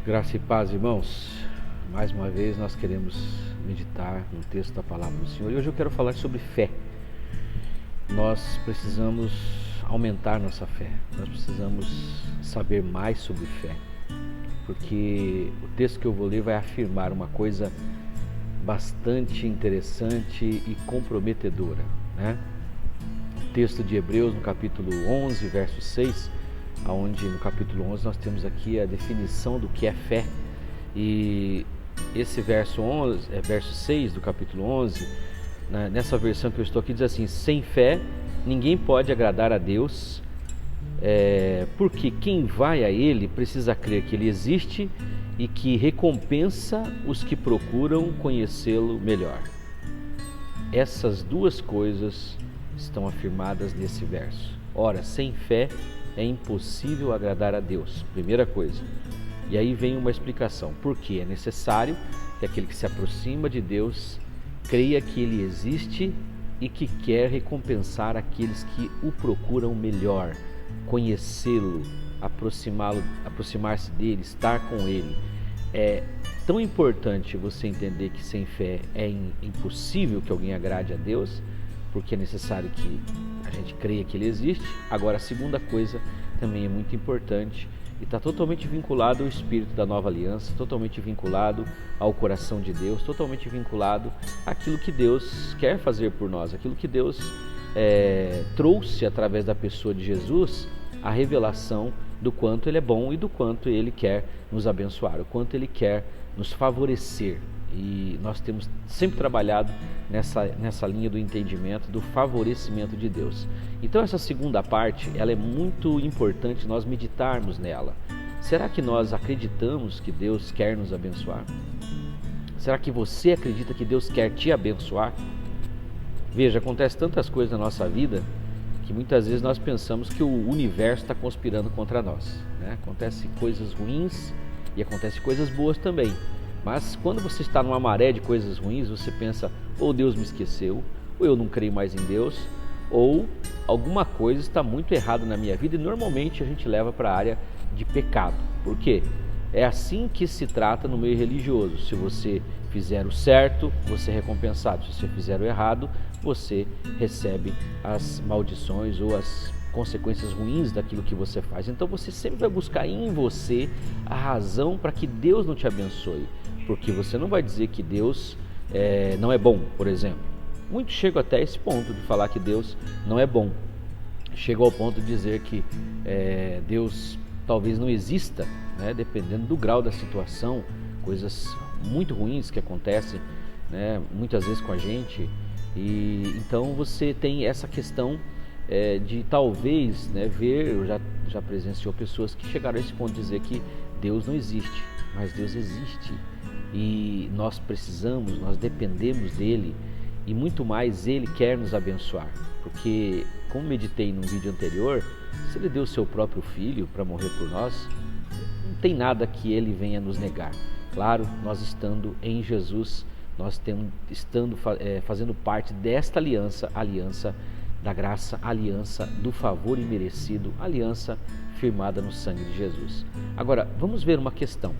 Graça e paz, irmãos. Mais uma vez nós queremos meditar no texto da palavra do Senhor. E hoje eu quero falar sobre fé. Nós precisamos aumentar nossa fé. Nós precisamos saber mais sobre fé. Porque o texto que eu vou ler vai afirmar uma coisa bastante interessante e comprometedora, né? O texto de Hebreus, no capítulo 11, verso 6, onde no capítulo 11 nós temos aqui a definição do que é fé. E esse verso 6 do capítulo 11, né, nessa versão que eu estou aqui, diz assim: sem fé ninguém pode agradar a Deus, porque quem vai a Ele precisa crer que Ele existe e que recompensa os que procuram conhecê-lo melhor. Essas duas coisas estão afirmadas nesse verso. Ora, sem fé é impossível agradar a Deus, primeira coisa. E aí vem uma explicação. Porque é necessário que aquele que se aproxima de Deus creia que Ele existe e que quer recompensar aqueles que o procuram melhor, conhecê-lo, aproximar-se dele, estar com Ele. É tão importante você entender que sem fé é impossível que alguém agrade a Deus, porque é necessário que a gente creia que Ele existe. Agora, a segunda coisa também é muito importante e está totalmente vinculado ao Espírito da Nova Aliança, totalmente vinculado ao coração de Deus, totalmente vinculado àquilo que Deus quer fazer por nós, aquilo que Deus trouxe através da pessoa de Jesus, a revelação do quanto Ele é bom e do quanto Ele quer nos abençoar, o quanto Ele quer nos favorecer. E nós temos sempre trabalhado nessa linha do entendimento, do favorecimento de Deus. Então essa segunda parte, ela é muito importante nós meditarmos nela. Será que nós acreditamos que Deus quer nos abençoar? Será que você acredita que Deus quer te abençoar? Veja, acontece tantas coisas na nossa vida que muitas vezes nós pensamos que o universo está conspirando contra nós, né? Acontecem coisas ruins e acontecem coisas boas também. Mas quando você está numa maré de coisas ruins, você pensa, ou Deus me esqueceu, ou eu não creio mais em Deus, ou alguma coisa está muito errada na minha vida, e normalmente a gente leva para a área de pecado. Por quê? É assim que se trata no meio religioso. Se você fizer o certo, você é recompensado. Se você fizer o errado, você recebe as maldições ou as consequências ruins daquilo que você faz. Então você sempre vai buscar em você a razão para que Deus não te abençoe, porque você não vai dizer que Deus não é bom, por exemplo. Muitos chegam até esse ponto de falar que Deus não é bom. Chegam ao ponto de dizer que Deus talvez não exista, né? Dependendo do grau da situação, coisas muito ruins que acontecem, né? Muitas vezes com a gente. E então você tem essa questão de talvez, né, ver, eu já presenciou pessoas que chegaram a esse ponto de dizer que Deus não existe, mas Deus existe e nós precisamos, nós dependemos dele e muito mais Ele quer nos abençoar, porque como meditei num vídeo anterior, se Ele deu o seu próprio Filho para morrer por nós, não tem nada que Ele venha nos negar. Claro, nós estando em Jesus, nós fazendo parte desta aliança, aliança da graça, aliança do favor imerecido, aliança firmada no sangue de Jesus. Agora, vamos ver uma questão.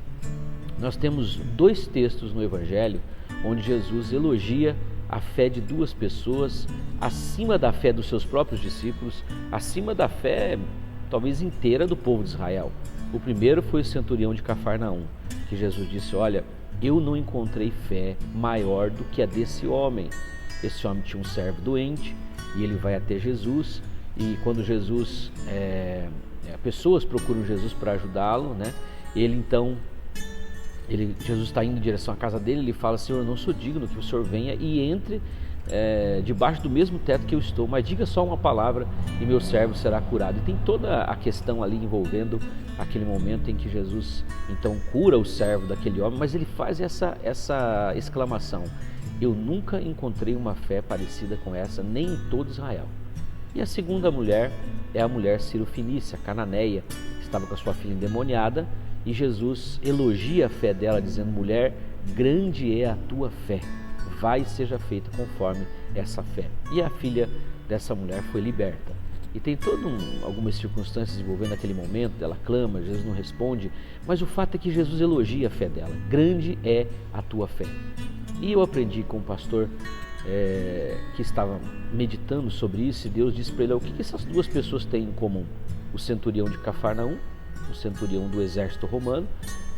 Nós temos dois textos no Evangelho onde Jesus elogia a fé de duas pessoas acima da fé dos seus próprios discípulos, acima da fé talvez inteira do povo de Israel. O primeiro foi o centurião de Cafarnaum, que Jesus disse: olha, eu não encontrei fé maior do que a desse homem. Esse homem tinha um servo doente e ele vai até Jesus, e quando pessoas procuram Jesus para ajudá-lo, né? Jesus está indo em direção à casa dele, ele fala: Senhor, eu não sou digno que o Senhor venha e entre debaixo do mesmo teto que eu estou, mas diga só uma palavra e meu servo será curado. E tem toda a questão ali envolvendo aquele momento em que Jesus então cura o servo daquele homem, mas ele faz essa exclamação: eu nunca encontrei uma fé parecida com essa, nem em todo Israel. E a segunda mulher é a mulher Cirofenícia, cananeia, que estava com a sua filha endemoniada, e Jesus elogia a fé dela, dizendo: mulher, grande é a tua fé, vai e seja feita conforme essa fé. E a filha dessa mulher foi liberta. e tem algumas circunstâncias envolvendo aquele momento, ela clama, Jesus não responde, mas o fato é que Jesus elogia a fé dela. Grande é a tua fé. E eu aprendi com um pastor que estava meditando sobre isso, e Deus disse para ele: o que essas duas pessoas têm em comum? O centurião de Cafarnaum, o centurião do exército romano,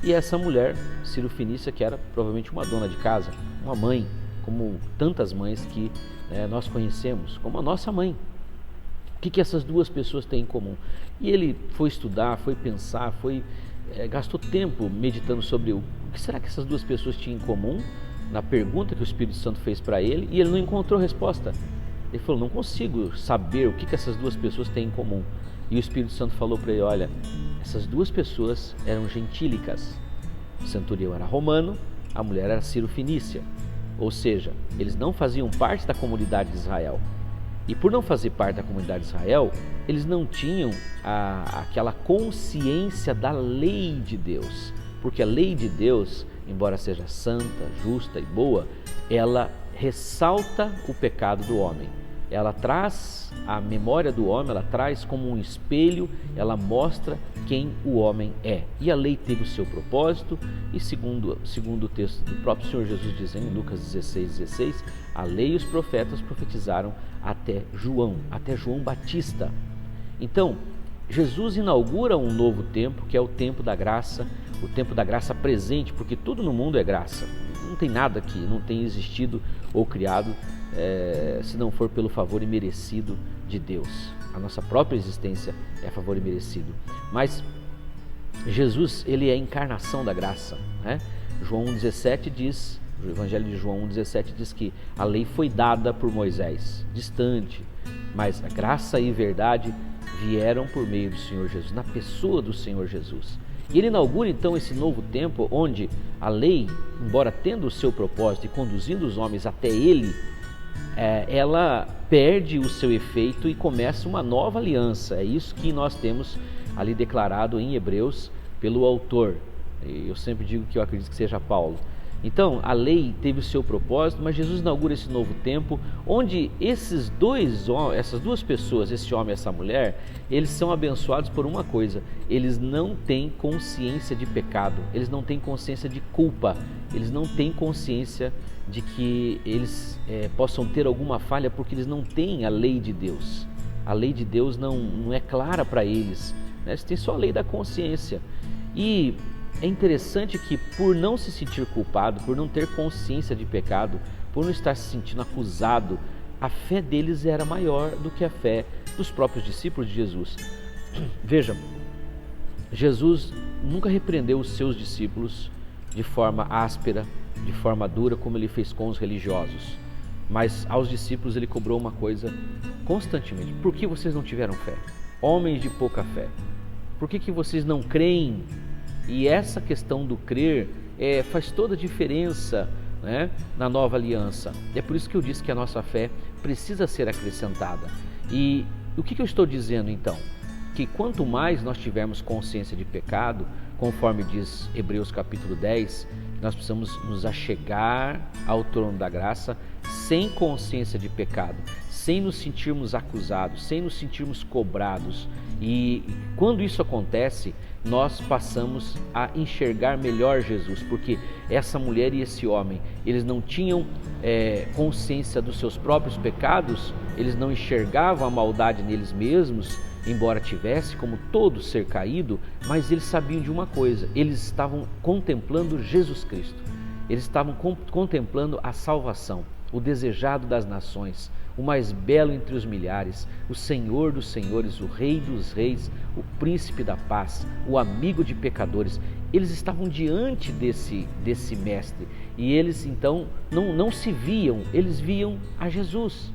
e essa mulher Ciro-fenícia, que era provavelmente uma dona de casa, uma mãe, como tantas mães que nós conhecemos, como a nossa mãe. O que essas duas pessoas têm em comum? E ele foi estudar, foi pensar, gastou tempo meditando sobre o que será que essas duas pessoas tinham em comum, na pergunta que o Espírito Santo fez para ele, e ele não encontrou resposta. Ele falou: não consigo saber o que essas duas pessoas têm em comum. E o Espírito Santo falou para ele: olha, essas duas pessoas eram gentílicas. O centurião era romano, a mulher era Ciro-fenícia. Ou seja, eles não faziam parte da comunidade de Israel. E por não fazer parte da comunidade de Israel, eles não tinham aquela consciência da lei de Deus. Porque a lei de Deus, embora seja santa, justa e boa, ela ressalta o pecado do homem. Ela traz a memória do homem, ela traz como um espelho, ela mostra quem o homem é. E a lei teve o seu propósito, e segundo o texto do próprio Senhor Jesus dizendo em Lucas 16:16, a lei e os profetas profetizaram até João Batista. Então, Jesus inaugura um novo tempo, que é o tempo da graça presente, porque tudo no mundo é graça. Não tem nada que não tenha existido ou criado se não for pelo favor imerecido de Deus. A nossa própria existência é favor imerecido. Mas Jesus, ele é a encarnação da graça, né? João 1,17 diz, o Evangelho de João 1,17 diz que a lei foi dada por Moisés, distante, mas a graça e verdade vieram por meio do Senhor Jesus, na pessoa do Senhor Jesus. E ele inaugura então esse novo tempo onde a lei, embora tendo o seu propósito e conduzindo os homens até ele, ela perde o seu efeito e começa uma nova aliança. É isso que nós temos ali declarado em Hebreus pelo autor. Eu sempre digo que eu acredito que seja Paulo. Então, a lei teve o seu propósito, mas Jesus inaugura esse novo tempo, onde essas duas pessoas, esse homem e essa mulher, eles são abençoados por uma coisa: eles não têm consciência de pecado, eles não têm consciência de culpa, eles não têm consciência de que eles possam ter alguma falha, porque eles não têm a lei de Deus. A lei de Deus não é clara para eles, né? Eles têm só a lei da consciência. E é interessante que, por não se sentir culpado, por não ter consciência de pecado, por não estar se sentindo acusado, a fé deles era maior do que a fé dos próprios discípulos de Jesus. Veja, Jesus nunca repreendeu os seus discípulos de forma áspera, de forma dura, como ele fez com os religiosos. Mas aos discípulos ele cobrou uma coisa constantemente: por que vocês não tiveram fé? Homens de pouca fé, por que vocês não creem? E essa questão do crer faz toda a diferença, né, na nova aliança. É por isso que eu disse que a nossa fé precisa ser acrescentada. E o que eu estou dizendo então? Que quanto mais nós tivermos consciência de pecado, conforme diz Hebreus capítulo 10, nós precisamos nos achegar ao trono da graça sem consciência de pecado, sem nos sentirmos acusados, sem nos sentirmos cobrados. E quando isso acontece, nós passamos a enxergar melhor Jesus, porque essa mulher e esse homem, eles não tinham consciência dos seus próprios pecados, eles não enxergavam a maldade neles mesmos, embora tivesse, como todo ser caído, mas eles sabiam de uma coisa: eles estavam contemplando Jesus Cristo, eles estavam contemplando a salvação, o desejado das nações, o mais belo entre os milhares, o Senhor dos senhores, o Rei dos reis, o Príncipe da paz, o amigo de pecadores. Eles estavam diante desse mestre, e eles então não se viam, eles viam a Jesus.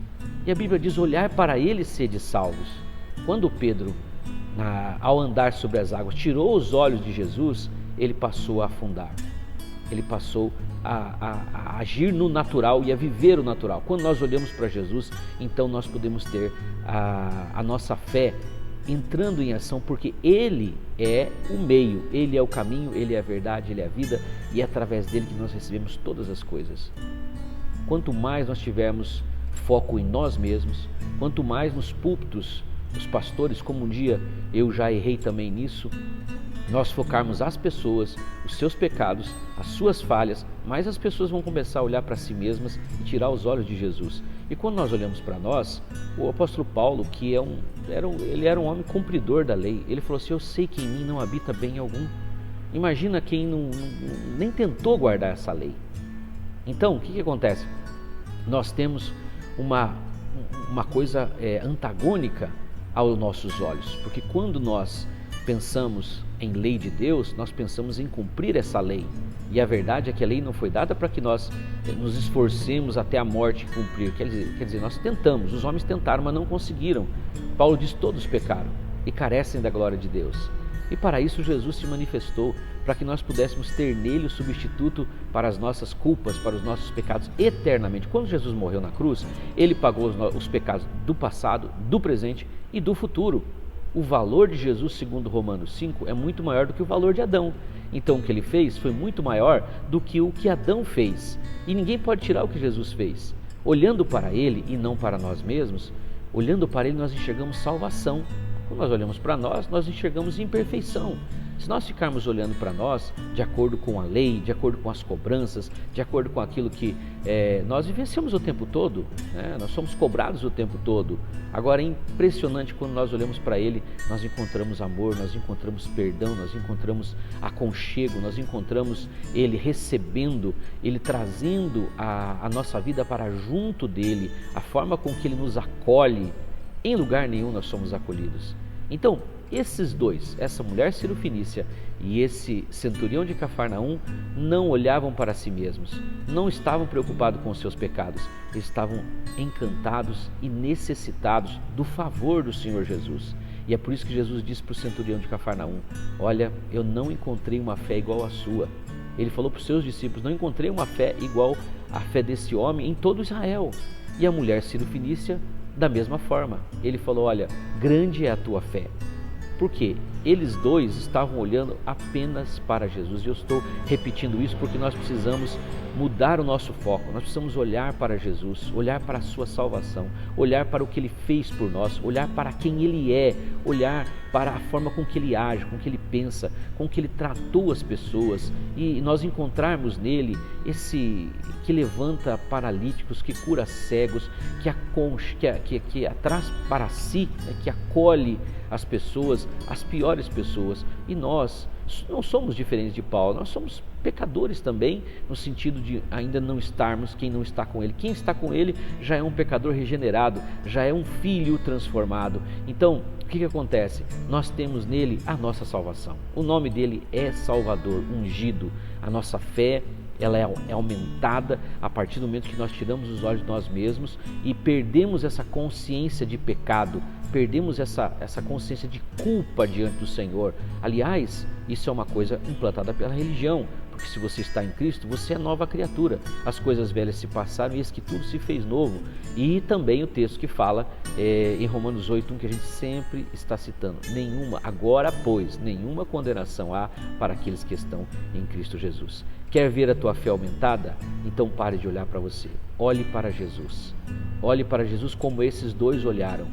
E a Bíblia diz: olhar para ele e sede salvos. Quando Pedro, ao andar sobre as águas, tirou os olhos de Jesus, ele passou a afundar, ele passou a agir no natural e a viver o natural. Quando nós olhamos para Jesus, então nós podemos ter a nossa fé entrando em ação, porque Ele é o meio, Ele é o caminho, Ele é a verdade, Ele é a vida, e é através dele que nós recebemos todas as coisas. Quanto mais nós tivermos foco em nós mesmos, quanto mais nos púlpitos os pastores, como um dia eu já errei também nisso, nós focarmos as pessoas, os seus pecados, as suas falhas, mas as pessoas vão começar a olhar para si mesmas e tirar os olhos de Jesus. E quando nós olhamos para nós, o apóstolo Paulo, que ele era um homem cumpridor da lei, ele falou assim: eu sei que em mim não habita bem algum. Imagina quem nem tentou guardar essa lei. Então, o que acontece? Nós temos uma coisa antagônica aos nossos olhos, porque quando nós pensamos em lei de Deus, nós pensamos em cumprir essa lei. E a verdade é que a lei não foi dada para que nós nos esforcemos até a morte cumprir. Quer dizer, nós tentamos, os homens tentaram, mas não conseguiram. Paulo diz: todos pecaram e carecem da glória de Deus. E para isso Jesus se manifestou, para que nós pudéssemos ter nele o substituto para as nossas culpas, para os nossos pecados eternamente. Quando Jesus morreu na cruz, ele pagou os pecados do passado, do presente e do futuro. O valor de Jesus, segundo Romanos 5, é muito maior do que o valor de Adão. Então o que ele fez foi muito maior do que o que Adão fez. E ninguém pode tirar o que Jesus fez. Olhando para ele e não para nós mesmos, olhando para ele nós enxergamos salvação. Quando nós olhamos para nós enxergamos imperfeição. Se nós ficarmos olhando para nós, de acordo com a lei, de acordo com as cobranças, de acordo com aquilo que nós vivenciamos o tempo todo, né? Nós somos cobrados o tempo todo. Agora é impressionante quando nós olhamos para Ele, nós encontramos amor, nós encontramos perdão, nós encontramos aconchego, nós encontramos Ele recebendo, Ele trazendo a nossa vida para junto dEle, a forma com que Ele nos acolhe. Em lugar nenhum nós somos acolhidos. Então, esses dois, essa mulher cirofenícia e esse centurião de Cafarnaum, não olhavam para si mesmos, não estavam preocupados com os seus pecados, eles estavam encantados e necessitados do favor do Senhor Jesus. E é por isso que Jesus disse para o centurião de Cafarnaum: olha, eu não encontrei uma fé igual à sua. Ele falou para os seus discípulos: não encontrei uma fé igual à fé desse homem em todo Israel. E a mulher cirofenícia, da mesma forma, ele falou: olha, grande é a tua fé. Porque eles dois estavam olhando apenas para Jesus. E eu estou repetindo isso porque nós precisamos mudar o nosso foco. Nós precisamos olhar para Jesus, olhar para a sua salvação, olhar para o que Ele fez por nós, olhar para quem Ele é, olhar para a forma com que Ele age, com que Ele pensa, com que Ele tratou as pessoas, e nós encontrarmos nele esse que levanta paralíticos, que cura cegos, que traz para si, que acolhe as pessoas, as piores pessoas. E nós não somos diferentes de Paulo, nós somos pecadores também, no sentido de ainda não estarmos quem não está com ele. Quem está com ele já é um pecador regenerado, já é um filho transformado. Então, o que acontece? Nós temos nele a nossa salvação. O nome dele é Salvador, ungido. A nossa fé, ela é aumentada a partir do momento que nós tiramos os olhos de nós mesmos e perdemos essa consciência de pecado, perdemos essa consciência de culpa diante do Senhor. Aliás, isso é uma coisa implantada pela religião, porque se você está em Cristo, você é nova criatura. As coisas velhas se passaram e eis que tudo se fez novo. E também o texto que fala em Romanos 8:1, que a gente sempre está citando: agora pois, nenhuma condenação há para aqueles que estão em Cristo Jesus. Quer ver a tua fé aumentada? Então pare de olhar para você. Olhe para Jesus. Olhe para Jesus como esses dois olharam.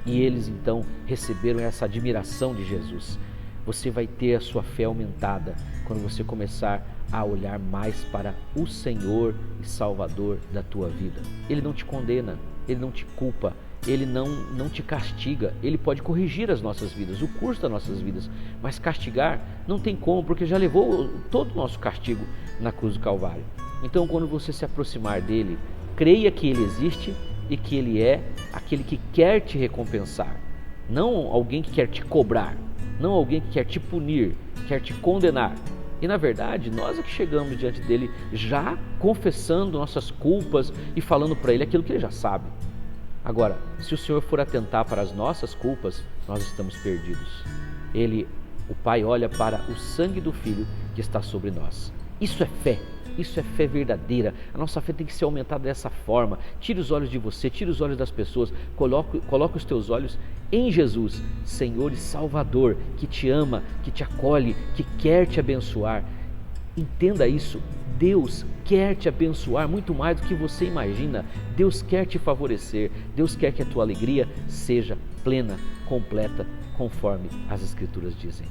E eles então receberam essa admiração de Jesus. Você vai ter a sua fé aumentada quando você começar a olhar mais para o Senhor e Salvador da tua vida. Ele não te condena, Ele não te culpa, Ele não te castiga. Ele pode corrigir as nossas vidas, o curso das nossas vidas, mas castigar não tem como, porque já levou todo o nosso castigo na cruz do Calvário. Então, quando você se aproximar dele, creia que Ele existe e que Ele é aquele que quer te recompensar, não alguém que quer te cobrar, não alguém que quer te punir, quer te condenar. E na verdade, nós é que chegamos diante dele já confessando nossas culpas e falando para ele aquilo que ele já sabe. Agora, se o Senhor for atentar para as nossas culpas, nós estamos perdidos. O Pai olha para o sangue do Filho que está sobre nós. Isso é fé. Isso é fé verdadeira. A nossa fé tem que ser aumentada dessa forma. Tire os olhos de você, tire os olhos das pessoas, coloque os teus olhos em Jesus, Senhor e Salvador, que te ama, que te acolhe, que quer te abençoar. Entenda isso. Deus quer te abençoar muito mais do que você imagina. Deus quer te favorecer. Deus quer que a tua alegria seja plena. completa, conforme as Escrituras dizem.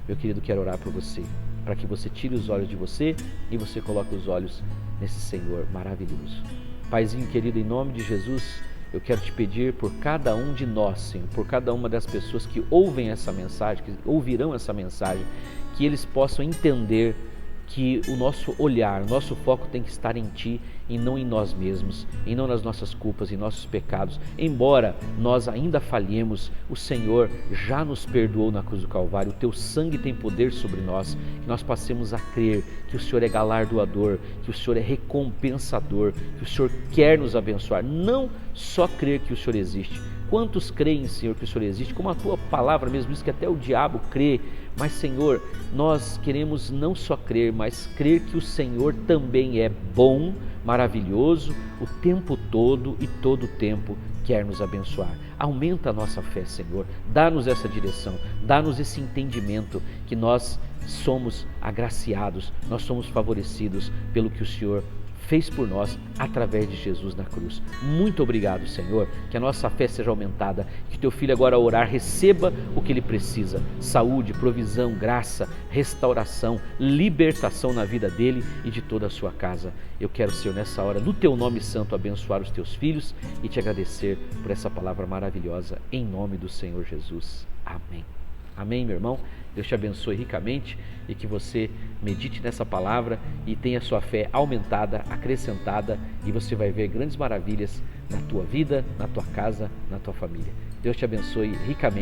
Meu querido, quero orar por você, para que você tire os olhos de você e você coloque os olhos nesse Senhor maravilhoso. Paizinho querido, em nome de Jesus, eu quero te pedir por cada um de nós, Senhor, por cada uma das pessoas que ouvem essa mensagem, que ouvirão essa mensagem, que eles possam entender que o nosso olhar, o nosso foco tem que estar em Ti e não em nós mesmos, e não nas nossas culpas e nossos pecados. Embora nós ainda falhemos, o Senhor já nos perdoou na cruz do Calvário, o Teu sangue tem poder sobre nós, que nós passemos a crer que o Senhor é galardoador, que o Senhor é recompensador, que o Senhor quer nos abençoar, não só crer que o Senhor existe. Quantos creem, Senhor, que o Senhor existe? Como a Tua palavra mesmo diz que até o diabo crê. Mas, Senhor, nós queremos não só crer, mas crer que o Senhor também é bom, maravilhoso, o tempo todo e todo o tempo quer nos abençoar. Aumenta a nossa fé, Senhor. Dá-nos essa direção, dá-nos esse entendimento que nós somos agraciados, nós somos favorecidos pelo que o Senhor fez por nós através de Jesus na cruz. Muito obrigado, Senhor, que a nossa fé seja aumentada, que Teu Filho agora ao orar receba o que ele precisa, saúde, provisão, graça, restauração, libertação na vida dele e de toda a sua casa. Eu quero, Senhor, nessa hora, no Teu nome santo, abençoar os Teus filhos e Te agradecer por essa palavra maravilhosa, em nome do Senhor Jesus. Amém. Amém, meu irmão? Deus te abençoe ricamente e que você medite nessa palavra e tenha sua fé aumentada, acrescentada, e você vai ver grandes maravilhas na tua vida, na tua casa, na tua família. Deus te abençoe ricamente.